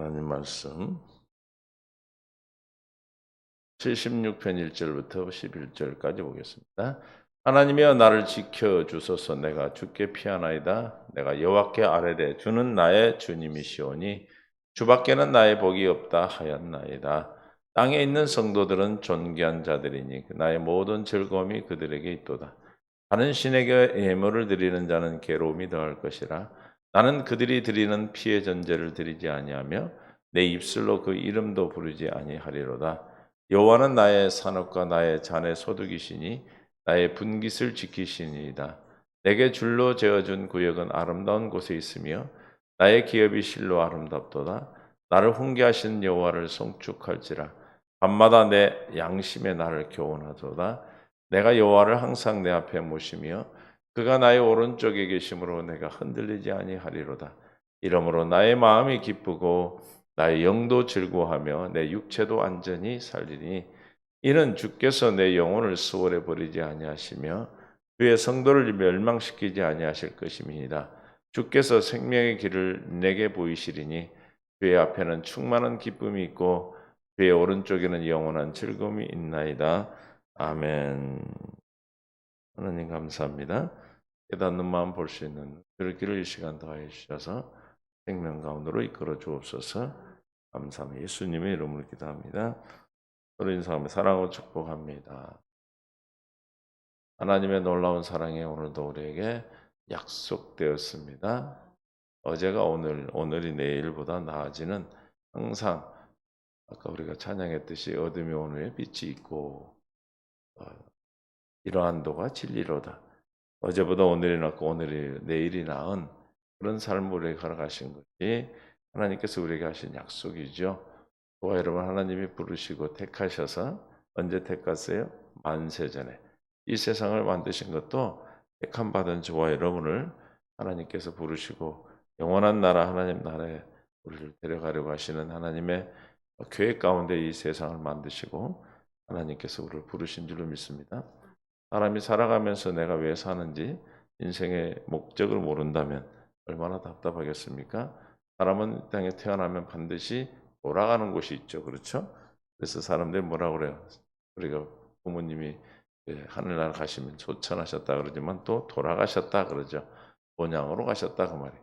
하나님 말씀 76편 1절부터 11절까지 보겠습니다. 하나님이여 나를 지켜 주소서. 내가 주께 피하나이다. 내가 여호와께 아뢰되 주는 나의 주님이시오니 주밖에는 나의 복이 없다 하였나이다. 땅에 있는 성도들은 존귀한 자들이니 나의 모든 즐거움이 그들에게 있도다. 다른 신에게 예물을 드리는 자는 괴로움이 더할 것이라. 나는 그들이 드리는 피의 전제를 드리지 아니하며 내 입술로 그 이름도 부르지 아니하리로다. 여호와는 나의 산업과 나의 잔의 소득이시니 나의 분깃을 지키시니이다. 내게 줄로 재어준 구역은 아름다운 곳에 있으며 나의 기업이 실로 아름답도다. 나를 훈계하신 여호와를 송축할지라. 밤마다 내 양심의 나를 교훈하도다. 내가 여호와를 항상 내 앞에 모시며 그가 나의 오른쪽에 계심으로 내가 흔들리지 아니하리로다. 이러므로 나의 마음이 기쁘고 나의 영도 즐거워하며 내 육체도 안전히 살리니 이는 주께서 내 영혼을 수월해 버리지 아니하시며 주의 성도를 멸망시키지 아니하실 것임이니이다. 주께서 생명의 길을 내게 보이시리니 주의 앞에는 충만한 기쁨이 있고 주의 오른쪽에는 영원한 즐거움이 있나이다. 아멘. 하나님 감사합니다. 깨닫는 마음 볼 수 있는 그 길을 이 시간 더하여 주셔서 생명 가운데로 이끌어 주옵소서. 감사합니다. 예수님의 이름으로 기도합니다. 서로 인사하며 사랑하고 축복합니다. 하나님의 놀라운 사랑이 오늘도 우리에게 약속되었습니다. 어제가 오늘, 오늘이 내일보다 나아지는 항상 아까 우리가 찬양했듯이 어둠이 오늘에 빛이 있고 이러한도가 진리로다. 어제보다 오늘이 낫고 오늘이 내일이 나은 그런 삶을 우리에게 걸어가신 것이 하나님께서 우리에게 하신 약속이죠. 저와 여러분 하나님이 부르시고 택하셔서 언제 택하세요? 만세전에 이 세상을 만드신 것도 택함 받은 저와 여러분을 하나님께서 부르시고 영원한 나라 하나님 나라에 우리를 데려가려고 하시는 하나님의 계획 가운데 이 세상을 만드시고 하나님께서 우리를 부르신 줄로 믿습니다. 사람이 살아가면서 내가 왜 사는지 인생의 목적을 모른다면 얼마나 답답하겠습니까? 사람은 이 땅에 태어나면 반드시 돌아가는 곳이 있죠. 그렇죠? 그래서 사람들이 뭐라 그래요? 우리가 부모님이 하늘나라 가시면 소천하셨다 그러지만 또 돌아가셨다 그러죠. 본향으로 가셨다 그 말이에요.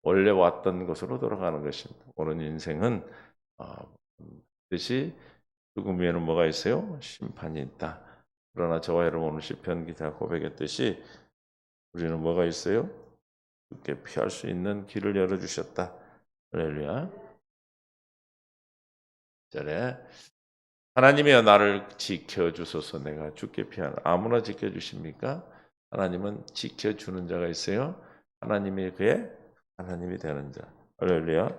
원래 왔던 곳으로 돌아가는 것입니다. 오늘 인생은 반드시 죽음 위에는 뭐가 있어요? 심판이 있다. 그러나 저와 여러분 오늘 시편 기자가 고백했듯이 우리는 뭐가 있어요? 죽게 피할 수 있는 길을 열어주셨다. 할렐루야. 절에 하나님이여 나를 지켜주소서. 내가 죽게 피하는 아무나 지켜주십니까? 하나님은 지켜주는 자가 있어요. 하나님이 그의 하나님이 되는 자. 할렐루야.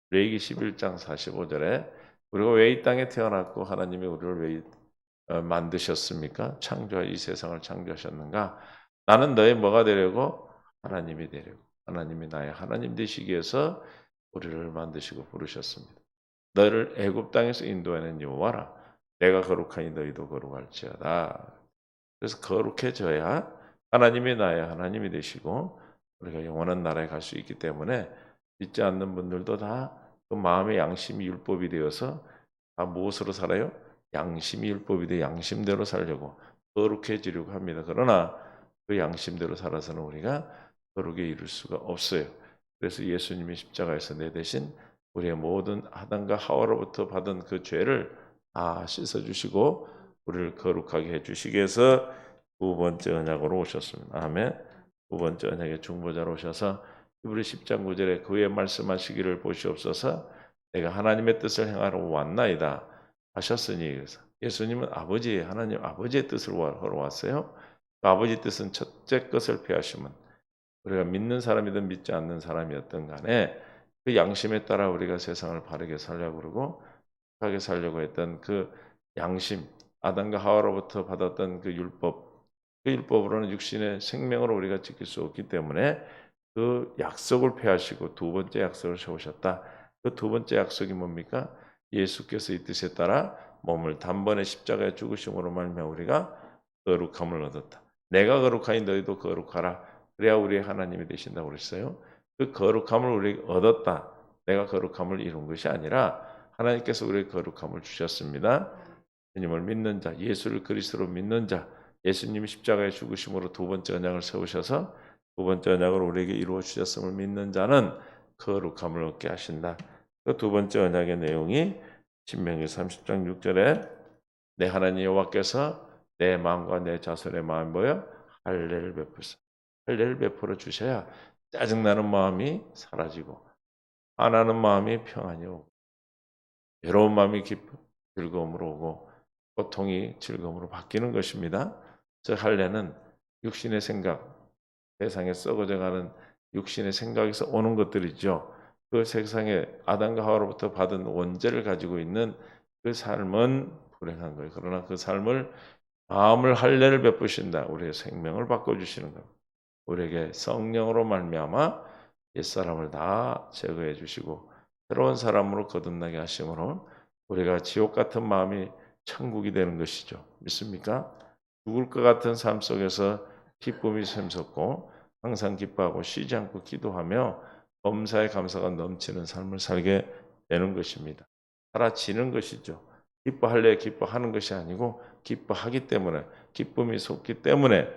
레위기 11장 45절에 우리가 왜 이 땅에 태어났고 하나님이 우리를 왜 만드셨습니까? 이 세상을 창조하셨는가? 나는 너의 뭐가 되려고? 하나님이 되려고. 하나님이 나의 하나님 되시기 위해서 우리를 만드시고 부르셨습니다. 너를 애굽 땅에서 인도하는 여호와라. 내가 거룩하니 너희도 거룩할지어다. 그래서 거룩해져야 하나님이 나의 하나님이 되시고 우리가 영원한 나라에 갈 수 있기 때문에 믿지 않는 분들도 다 그 마음의 양심이 율법이 되어서 다 무엇으로 살아요? 양심이 율법이 돼 양심대로 살려고 거룩해지려고 합니다. 그러나 그 양심대로 살아서는 우리가 거룩에 이룰 수가 없어요. 그래서 예수님이 십자가에서 내 대신 우리의 모든 아담과 하와로부터 받은 그 죄를 다 씻어주시고 우리를 거룩하게 해주시기 위해서 두 번째 언약으로 오셨습니다. 아멘. 두 번째 언약의 중보자로 오셔서 히브리 10장 9절에 그의 말씀하시기를 보시옵소서 내가 하나님의 뜻을 행하러 왔나이다 하셨으니 그래서 예수님은 하나님 아버지의 뜻을 하러 왔어요. 그 아버지 뜻은 첫째 것을 폐하시면 우리가 믿는 사람이든 믿지 않는 사람이었던 간에 그 양심에 따라 우리가 세상을 바르게 살려고 그러고 하게 살려고 했던 그 양심 아담과 하와로부터 받았던 그 율법으로는 육신의 생명으로 우리가 지킬 수 없기 때문에 그 약속을 폐하시고 두 번째 약속을 세우셨다. 그 두 번째 약속이 뭡니까? 예수께서 이 뜻에 따라 몸을 단번에 십자가에 죽으심으로 말미암아 우리가 거룩함을 얻었다. 내가 거룩하니 너희도 거룩하라. 그래야 우리의 하나님이 되신다고 그랬어요. 그 거룩함을 우리가 얻었다. 내가 거룩함을 이룬 것이 아니라 하나님께서 우리에게 거룩함을 주셨습니다. 주님을 믿는 자, 예수를 그리스도로 믿는 자, 예수님이 십자가에 죽으심으로 두 번째 언약을 세우셔서 두 번째 언약을 우리에게 이루어 주셨음을 믿는 자는 거룩함을 얻게 하신다. 그 두 번째 언약의 내용이 신명기 30장 6절에 내 하나님 여호와께서 내 마음과 내 자손의 마음이 뭐요? 할례를 베푸사. 할례를 베풀어 주셔야 짜증나는 마음이 사라지고 화나는 마음이 평안이 오고 외로운 마음이 즐거움으로 오고 고통이 즐거움으로 바뀌는 것입니다. 저 할례는 육신의 생각, 세상에 썩어져가는 육신의 생각에서 오는 것들이죠. 그 세상에 아담과 하와로부터 받은 원죄를 가지고 있는 그 삶은 불행한 거예요. 그러나 그 삶을 마음을 할례를 베푸신다. 우리의 생명을 바꿔주시는 겁니다. 우리에게 성령으로 말미암아 옛사람을 다 제거해 주시고 새로운 사람으로 거듭나게 하심으로 우리가 지옥 같은 마음이 천국이 되는 것이죠. 믿습니까? 죽을 것 같은 삶 속에서 기쁨이 샘솟고 항상 기뻐하고 쉬지 않고 기도하며 범사에 감사가 넘치는 삶을 살게 되는 것입니다. 사라지는 것이죠. 기뻐할래 기뻐하는 것이 아니고 기뻐하기 때문에 기쁨이 솟기 때문에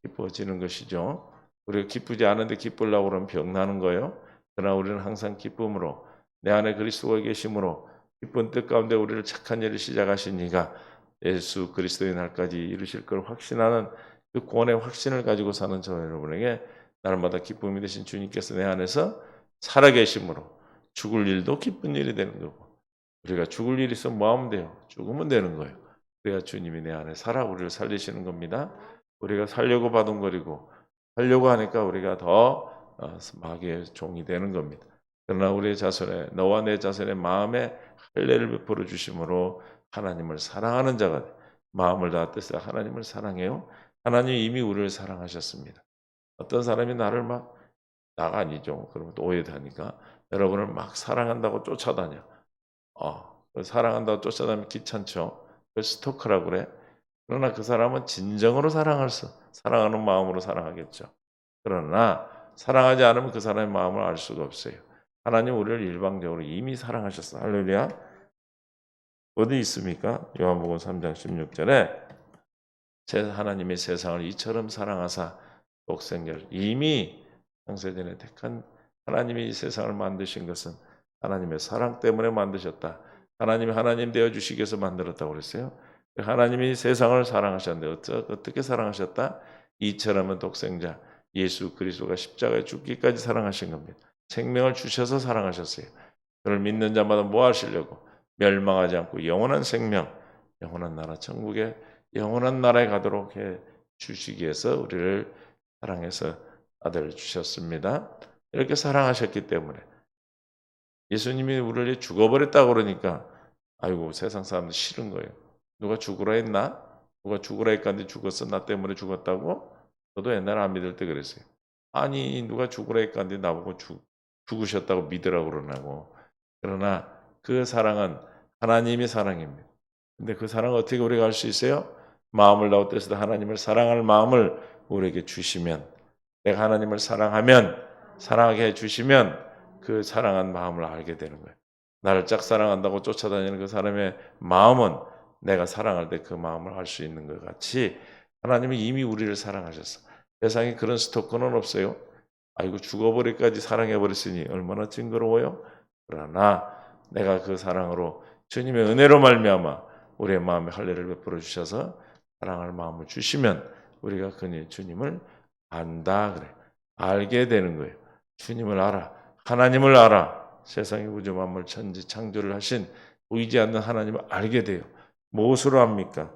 기뻐지는 것이죠. 우리가 기쁘지 않은데 기쁘려고 그러면 병나는 거예요. 그러나 우리는 항상 기쁨으로 내 안에 그리스도가 계심으로 기쁜 뜻 가운데 우리를 착한 일을 시작하신 이가 예수 그리스도의 날까지 이루실 걸 확신하는 그 구원의 확신을 가지고 사는 저 여러분에게 날마다 기쁨이 되신 주님께서 내 안에서 살아계심으로 죽을 일도 기쁜 일이 되는 거고 우리가 죽을 일이 있으면 뭐 하면 돼요? 죽으면 되는 거예요. 그래야 주님이 내 안에 살아 우리를 살리시는 겁니다. 우리가 살려고 바둥거리고 하려고 하니까 우리가 더 마귀의 종이 되는 겁니다. 그러나 우리의 자손의 너와 내 자손의 마음에 할례를 베풀어 주심으로 하나님을 사랑하는 자가 돼. 마음을 다하 뜻을 하나님을 사랑해요. 하나님이 이미 우리를 사랑하셨습니다. 어떤 사람이 나를 막 나가 아니죠. 그러면 또 오해하니까 여러분을 막 사랑한다고 쫓아다녀. 사랑한다고 쫓아다니면 귀찮죠. 그 스토커라고 그래. 그러나 그 사람은 진정으로 사랑하는 마음으로 사랑하겠죠. 그러나 사랑하지 않으면 그 사람의 마음을 알 수가 없어요. 하나님 우리를 일방적으로 이미 사랑하셨어. 할렐루야. 어디 있습니까? 요한복음 3장 16절에 하나님의 세상을 이처럼 사랑하사 독생자를 이미 창세전에 택한 하나님이 이 세상을 만드신 것은 하나님의 사랑 때문에 만드셨다. 하나님이 하나님 되어주시기 위해서 만들었다고 그랬어요. 하나님이 세상을 사랑하셨는데 어떻게 사랑하셨다? 이처럼은 독생자 예수 그리스도가 십자가에 죽기까지 사랑하신 겁니다. 생명을 주셔서 사랑하셨어요. 그를 믿는 자마다 뭐 하시려고? 멸망하지 않고 영원한 생명, 영원한 나라 천국에 영원한 나라에 가도록 해 주시기 위해서 우리를 사랑해서 아들을 주셨습니다. 이렇게 사랑하셨기 때문에 예수님이 우리를 죽어버렸다고 그러니까 아이고 세상 사람들 싫은 거예요. 누가 죽으라 했나? 누가 죽으라 했는데 죽었어? 나 때문에 죽었다고? 저도 옛날에 안 믿을 때 그랬어요. 아니 누가 죽으라 했는데 나보고 죽으셨다고 믿으라고 그러나고. 그러나 그 사랑은 하나님이 사랑입니다. 근데 그 사랑을 어떻게 우리가 알 수 있어요? 마음을 다하고 뜻을 다하여 하나님을 사랑할 마음을 우리에게 주시면 내가 하나님을 사랑하면 사랑하게 해주시면 그 사랑한 마음을 알게 되는 거예요. 나를 짝사랑한다고 쫓아다니는 그 사람의 마음은 내가 사랑할 때 그 마음을 알 수 있는 것 같이 하나님이 이미 우리를 사랑하셨어. 세상에 그런 스토커는 없어요. 아이고 죽어버리까지 사랑해버렸으니 얼마나 징그러워요. 그러나 내가 그 사랑으로 주님의 은혜로 말미암아 우리의 마음에 할례를 베풀어 주셔서 사랑할 마음을 주시면 우리가 그니 주님을 안다 그래. 알게 되는 거예요. 주님을 알아. 하나님을 알아. 세상의 우주 만물 천지 창조를 하신 보이지 않는 하나님을 알게 돼요. 무엇으로 압니까?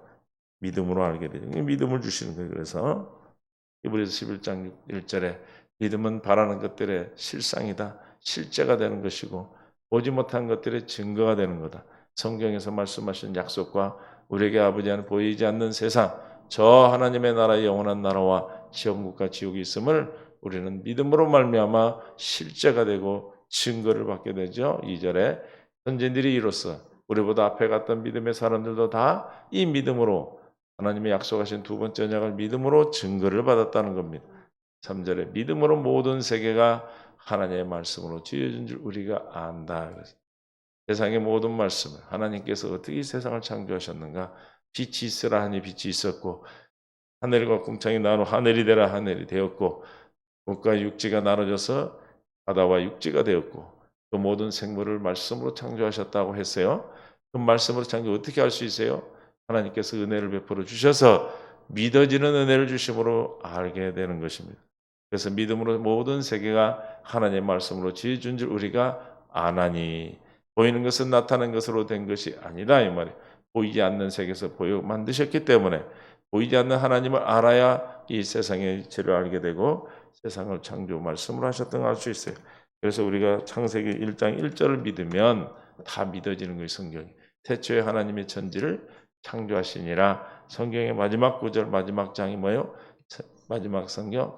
믿음으로 알게 돼요. 믿음을 주시는 거예요. 그래서 히브리서 11장 1절에 믿음은 바라는 것들의 실상이다. 실제가 되는 것이고 보지 못한 것들의 증거가 되는 거다. 성경에서 말씀하신 약속과 우리에게 아버지는 보이지 않는 세상 저 하나님의 나라의 영원한 나라와 지옥국과 지옥이 있음을 우리는 믿음으로 말미암아 실제가 되고 증거를 받게 되죠. 2절에 선진들이 이로써 우리보다 앞에 갔던 믿음의 사람들도 다 이 믿음으로 하나님의 약속하신 두 번째 언약을 믿음으로 증거를 받았다는 겁니다. 3절에 믿음으로 모든 세계가 하나님의 말씀으로 지어준 줄 우리가 안다. 세상의 모든 말씀을 하나님께서 어떻게 이 세상을 창조하셨는가? 빛이 있으라 하니 빛이 있었고 하늘과 궁창이 나누어 하늘이 되라 하늘이 되었고 물과 육지가 나눠져서 바다와 육지가 되었고 그 모든 생물을 말씀으로 창조하셨다고 했어요. 그 말씀으로 창조 어떻게 할 수 있어요? 하나님께서 은혜를 베풀어 주셔서 믿어지는 은혜를 주심으로 알게 되는 것입니다. 그래서 믿음으로 모든 세계가 하나님의 말씀으로 지어준 줄 우리가 아나니 보이는 것은 나타난 것으로 된 것이 아니다 이 말이에요. 보이지 않는 세계에서 보여 만드셨기 때문에 보이지 않는 하나님을 알아야 이 세상의 이치를 알게 되고 세상을 창조 말씀으로 하셨던 걸 알 수 있어요. 그래서 우리가 창세기 1장 1절을 믿으면 다 믿어지는 거예요. 성경이. 태초에 하나님의 천지를 창조하시니라. 성경의 마지막 구절 마지막 장이 뭐예요? 마지막 성경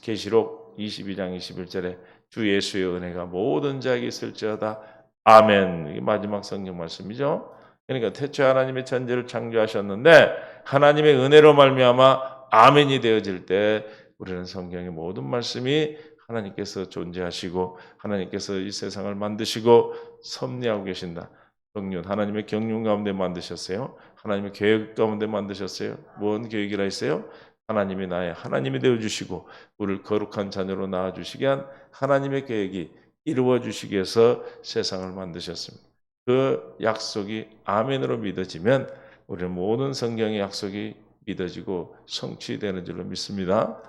계시록 22장 21절에 주 예수의 은혜가 모든 자에게 있을지어다. 아멘. 이게 마지막 성경 말씀이죠. 그러니까 태초에 하나님의 천지를 창조하셨는데 하나님의 은혜로 말미암아 아멘이 되어질 때 우리는 성경의 모든 말씀이 하나님께서 존재하시고 하나님께서 이 세상을 만드시고 섭리하고 계신다. 경륜, 하나님의 경륜 가운데 만드셨어요. 하나님의 계획 가운데 만드셨어요. 뭔 계획이라 했어요? 하나님이 나의 하나님이 되어주시고 우리를 거룩한 자녀로 낳아주시게 한 하나님의 계획이 이루어주시기 위해서 세상을 만드셨습니다. 그 약속이 아멘으로 믿어지면 우리는 모든 성경의 약속이 믿어지고 성취되는 줄로 믿습니다.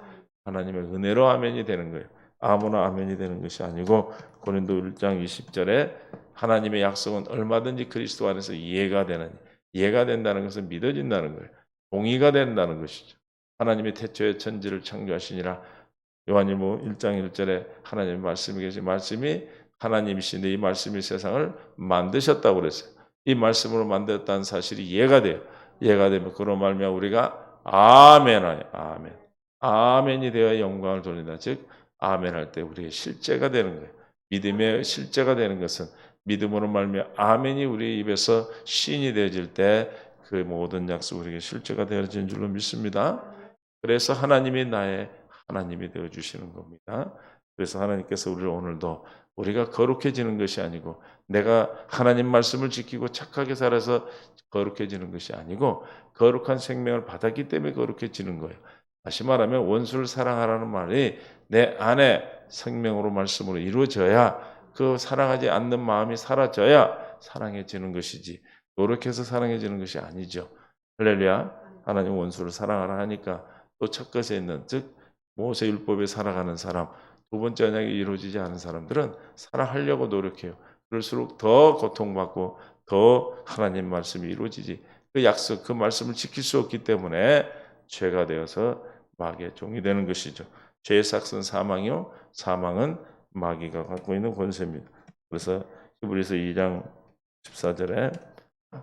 하나님의 은혜로 아멘이 되는 거예요. 아무나 아멘이 되는 것이 아니고 고린도 1장 20절에 하나님의 약속은 얼마든지 그리스도 안에서 이해가 되는 이해가 된다는 것은 믿어진다는 거예요. 동의가 된다는 것이죠. 하나님의 태초에 천지를 창조하시니라. 요한일보 1장 1절에 하나님의 말씀이 계신 말씀이 하나님이신데 이 말씀이 세상을 만드셨다고 그랬어요. 이 말씀으로 만들었다는 사실이 이해가 돼요. 이해가 되면 그로 말미암아 우리가 아멘하여 아멘. 아멘이 되어 영광을 돌린다. 즉 아멘 할 때 우리의 실제가 되는 거예요. 믿음의 실제가 되는 것은 믿음으로 말미암아 아멘이 우리 입에서 시인이 되어질 때 그 모든 약속 우리에게 실제가 되어진 줄로 믿습니다. 그래서 하나님이 나의 하나님이 되어 주시는 겁니다. 그래서 하나님께서 우리를 오늘도 우리가 거룩해지는 것이 아니고 내가 하나님 말씀을 지키고 착하게 살아서 거룩해지는 것이 아니고 거룩한 생명을 받았기 때문에 거룩해지는 거예요. 다시 말하면 원수를 사랑하라는 말이 내 안에 생명으로 말씀으로 이루어져야 그 사랑하지 않는 마음이 사라져야 사랑해지는 것이지 노력해서 사랑해지는 것이 아니죠. 할렐루야. 하나님 원수를 사랑하라 하니까 또 첫 것에 있는 즉 모세 율법에 살아가는 사람 두 번째 언약이 이루어지지 않은 사람들은 살아하려고 노력해요. 그럴수록 더 고통받고 더 하나님 말씀이 이루어지지 그 약속 그 말씀을 지킬 수 없기 때문에 죄가 되어서 마귀의 종이 되는 것이죠. 죄의 삭은 사망이요 사망은 마귀가 갖고 있는 권세입니다. 그래서 히브리서 2장 14절에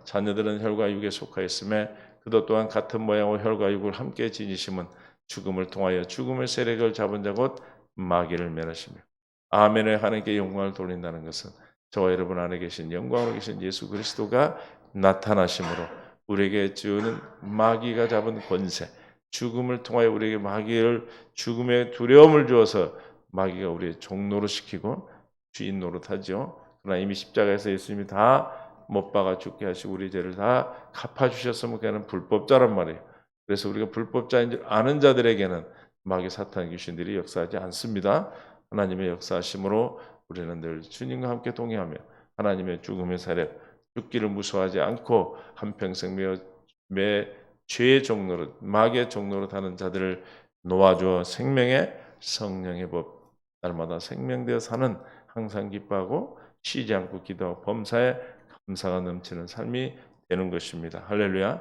자녀들은 혈과 육에 속하였음에 그도 또한 같은 모양으로 혈과 육을 함께 지니심은 죽음을 통하여 죽음의 세력을 잡은 자 곧 마귀를 멸하시며 아멘에 하나님께 영광을 돌린다는 것은 저와 여러분 안에 계신 영광으로 계신 예수 그리스도가 나타나심으로 우리에게 주는 마귀가 잡은 권세 죽음을 통하여 우리에게 마귀를 죽음의 두려움을 주어서 마귀가 우리의 종노로 시키고 주인 노릇하죠. 그러나 이미 십자가에서 예수님이 다 못 박아 죽게 하시고 우리 죄를 다 갚아주셨으면 그는 불법자란 말이에요. 그래서 우리가 불법자인 줄 아는 자들에게는 마귀 사탄 귀신들이 역사하지 않습니다. 하나님의 역사하심으로 우리는 늘 주님과 함께 동행하며 하나님의 죽음의 세력, 죽기를 무서워하지 않고 한평생 매 죄의 종로로 마귀의 종로로 타는 자들을 놓아주어 생명의 성령의 법 날마다 생명되어 사는 항상 기뻐하고 쉬지 않고 기도하고 범사에 감사가 넘치는 삶이 되는 것입니다. 할렐루야.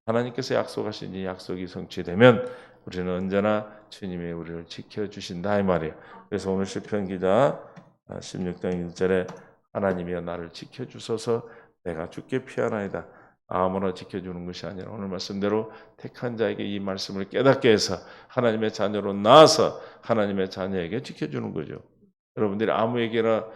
하나님께서 약속하신 이 약속이 성취되면 우리는 언제나 주님이 우리를 지켜주신다 이 말이에요. 그래서 오늘 시편 기자 16장 1절에 하나님이여 나를 지켜주소서 내가 죽게 피하나이다. 아무나 지켜주는 것이 아니라 오늘 말씀대로 택한 자에게 이 말씀을 깨닫게 해서 하나님의 자녀로 나아서 하나님의 자녀에게 지켜주는 거죠. 여러분들이 아무에게나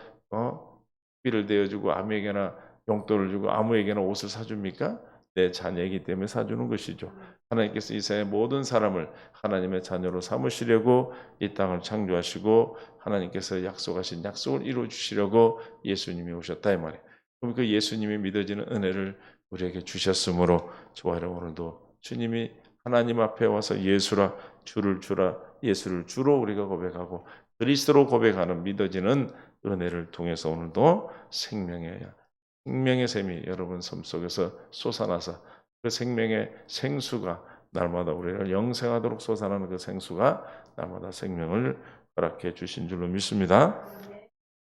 비를 대어주고 아무에게나 용돈을 주고 아무에게나 옷을 사줍니까? 내 자녀이기 때문에 사주는 것이죠. 하나님께서 이 세상의 모든 사람을 하나님의 자녀로 삼으시려고 이 땅을 창조하시고 하나님께서 약속하신 약속을 이루어 주시려고 예수님이 오셨다 이 말이에요. 그럼 그 예수님이 믿어지는 은혜를 우리에게 주셨으므로 저와 여러분 오늘도 주님이 하나님 앞에 와서 예수라 주를 주라 예수를 주로 우리가 고백하고 그리스도로 고백하는 믿어지는 은혜를 통해서 오늘도 생명의 샘이 여러분 삶 속에서 솟아나서 그 생명의 생수가 날마다 우리를 영생하도록 솟아나는 그 생수가 날마다 생명을 허락해 주신 줄로 믿습니다.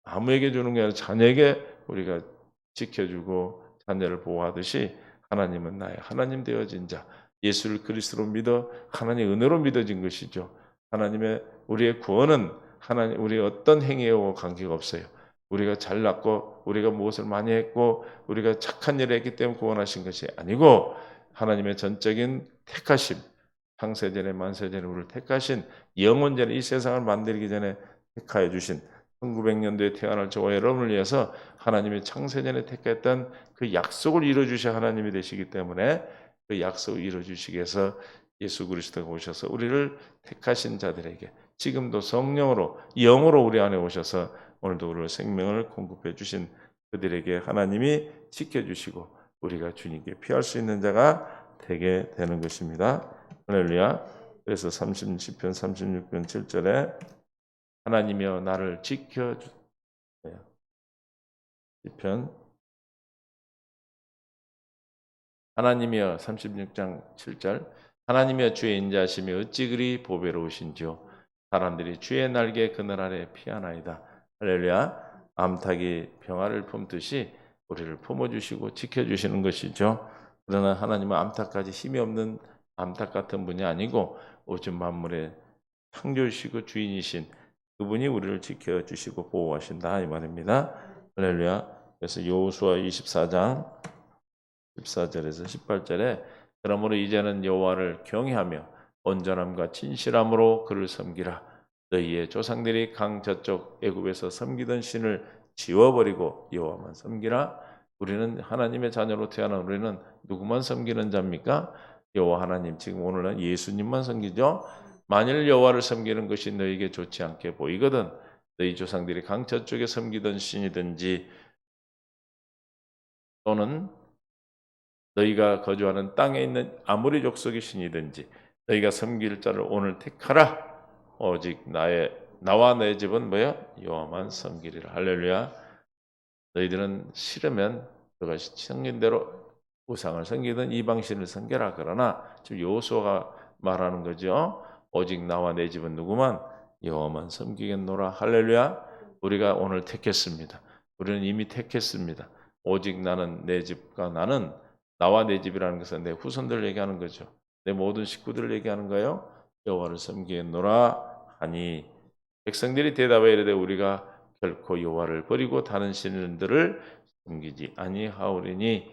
아무에게 주는 게 아니라 자녀에게 우리가 지켜주고 자녀를 보호하듯이 하나님은 나의 하나님 되어진 자 예수를 그리스도로 믿어 하나님의 은혜로 믿어진 것이죠. 하나님의 우리의 구원은 하나님 우리의 어떤 행위와 관계가 없어요. 우리가 잘났고 우리가 무엇을 많이 했고 우리가 착한 일을 했기 때문에 구원하신 것이 아니고 하나님의 전적인 택하심 창세전에 만세전에 우리를 택하신 영원전에 이 세상을 만들기 전에 택하여 주신 1900년도에 태어날 저와 여러분을 위해서 하나님의 창세전에 택했던 그 약속을 이루어주신 하나님이 되시기 때문에 그 약속을 이루어주시기 위해서 예수 그리스도가 오셔서 우리를 택하신 자들에게 지금도 성령으로 영으로 우리 안에 오셔서 오늘도 우리의 생명을 공급해 주신 그들에게 하나님이 지켜주시고 우리가 주님께 피할 수 있는 자가 되게 되는 것입니다. 할렐루야. 그래서 시편 36편 7절에 하나님이여 나를 지켜주세요. 시편 하나님이여 36장 7절 하나님이여 주의 인자하심이 어찌 그리 보배로우신지요 사람들이 주의 날개 그늘 아래 피하나이다. 할렐루야. 암탉이 병아를 품듯이 우리를 품어주시고 지켜주시는 것이죠. 그러나 하나님은 암탉까지 힘이 없는 암탉 같은 분이 아니고 오직 만물의 창조주시고 주인이신 그분이 우리를 지켜주시고 보호하신다 이 말입니다. 할렐루야. 그래서 여호수아 24장 14절에서 18절에 그러므로 이제는 여호와를 경외하며 온전함과 진실함으로 그를 섬기라. 너희의 조상들이 강 저쪽 애굽에서 섬기던 신을 지워버리고 여호와만 섬기라. 우리는 하나님의 자녀로 태어난 우리는 누구만 섬기는 자입니까? 여호와 하나님. 지금 오늘은 예수님만 섬기죠. 만일 여호와를 섬기는 것이 너희에게 좋지 않게 보이거든 너희 조상들이 강 저쪽에 섬기던 신이든지 또는 너희가 거주하는 땅에 있는 아무리 족속의 신이든지 너희가 섬길 자를 오늘 택하라. 오직 나와 내 집은 뭐야? 여호와만 섬기리라. 할렐루야. 너희들은 싫으면 너가 섬긴 대로 우상을 섬기든 이방신을 섬겨라. 그러나 지금 여호수아가 말하는 거죠. 오직 나와 내 집은 누구만 여호와만 섬기겠노라. 할렐루야. 우리가 오늘 택했습니다. 우리는 이미 택했습니다. 오직 나는 내 집과 나는 나와 내 집이라는 것은 내 후손들을 얘기하는 거죠. 내 모든 식구들을 얘기하는 거예요. 여호와를 섬기겠노라 하니 백성들이 대답하여 이르되 우리가 결코 여호와를 버리고 다른 신들을 섬기지 아니하오리니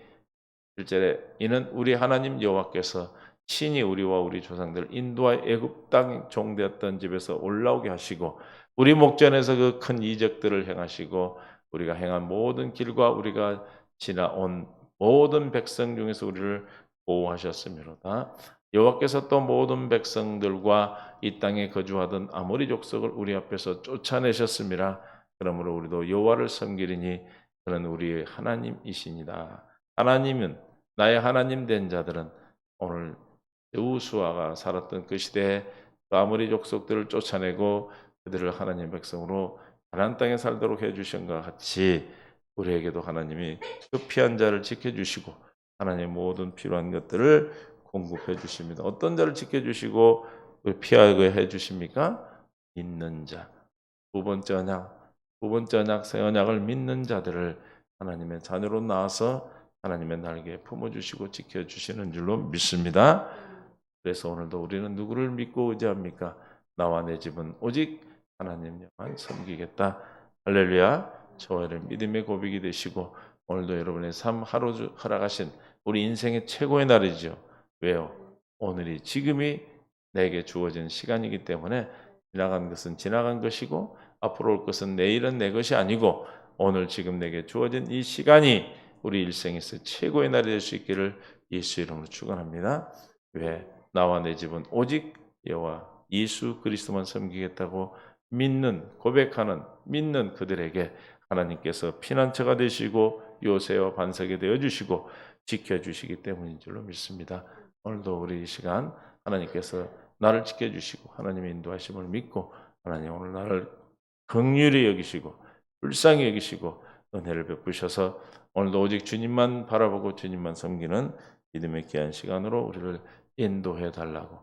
실제 이는 우리 하나님 여호와께서 친히 우리와 우리 조상들 인도하여 애굽 땅 종되었던 집에서 올라오게 하시고 우리 목전에서 그 큰 이적들을 행하시고 우리가 행한 모든 길과 우리가 지나온 모든 백성 중에서 우리를 보호하셨으므로다. 여호와께서 또 모든 백성들과 이 땅에 거주하던 아모리 족속을 우리 앞에서 쫓아내셨습니다. 그러므로 우리도 여호와를 섬기리니 그는 우리의 하나님이시니다. 하나님은 나의 하나님 된 자들은 오늘 여호수아가 살았던 그 시대에 그 아모리 족속들을 쫓아내고 그들을 하나님 백성으로 가나안 땅에 살도록 해주신 것 같이 우리에게도 하나님이 그 피한 자를 지켜주시고 하나님의 모든 필요한 것들을 공급해 주십니다. 어떤 자를 지켜주시고 피하게 해주십니까? 믿는 자. 두 번째 언약, 새 언약을 믿는 자들을 하나님의 자녀로 낳아서 하나님의 날개에 품어주시고 지켜주시는 줄로 믿습니다. 그래서 오늘도 우리는 누구를 믿고 의지합니까? 나와 내 집은 오직 하나님만 섬기겠다. 할렐루야. 저와 여러분 믿음의 고백이 되시고 오늘도 여러분의 삶 하루 허락하신 우리 인생의 최고의 날이죠. 왜요? 오늘이 지금이 내게 주어진 시간이기 때문에 지나간 것은 지나간 것이고 앞으로 올 것은 내일은 내 것이 아니고 오늘 지금 내게 주어진 이 시간이 우리 일생에서 최고의 날이 될 수 있기를 예수 이름으로 축원합니다. 왜? 나와 내 집은 오직 여호와 예수 그리스도만 섬기겠다고 고백하는 믿는 그들에게 하나님께서 피난처가 되시고 요새와 반석이 되어 주시고 지켜 주시기 때문인 줄로 믿습니다. 오늘도 우리 이 시간 하나님께서 나를 지켜 주시고 하나님의 인도하심을 믿고 하나님 오늘 나를 긍휼히 여기시고 불쌍히 여기시고 은혜를 베푸셔서 오늘도 오직 주님만 바라보고 주님만 섬기는 믿음의 귀한 시간으로 우리를 인도해 달라고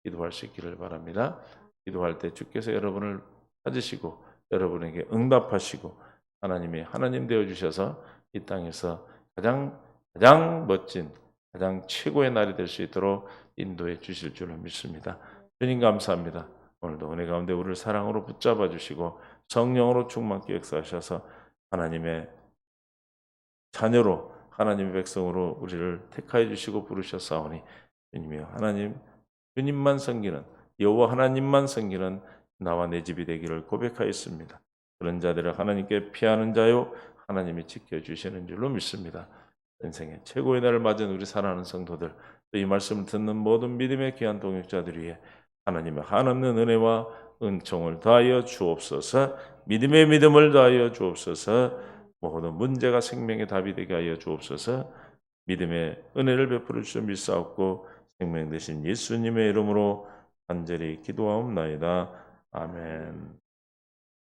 기도할 수 있기를 바랍니다. 기도할 때 주께서 여러분을 찾으시고 여러분에게 응답하시고 하나님 되어 주셔서 이 땅에서 가장 멋진 가장 최고의 날이 될 수 있도록 인도해 주실 줄을 믿습니다. 주님 감사합니다. 오늘도 은혜 가운데 우리를 사랑으로 붙잡아 주시고 성령으로 충만케 역사하셔서 하나님의 자녀로 하나님의 백성으로 우리를 택하여 주시고 부르셨사오니 주님이여 하나님 주님만 섬기는 여호와 하나님만 섬기는 나와 내 집이 되기를 고백하였습니다. 그런 자들을 하나님께 피하는 자요 하나님이 지켜주시는 줄로 믿습니다. 인생의 최고의 날을 맞은 우리 사랑하는 성도들 또 이 말씀을 듣는 모든 믿음의 귀한 동역자들 위해 하나님의 한없는 은혜와 은총을 더하여 주옵소서. 믿음의 믿음을 더하여 주옵소서. 모든 문제가 생명의 답이 되게 하여 주옵소서. 믿음의 은혜를 베풀어 주시어 믿사옵고 생명 되신 예수님의 이름으로 간절히 기도하옵나이다. 아멘.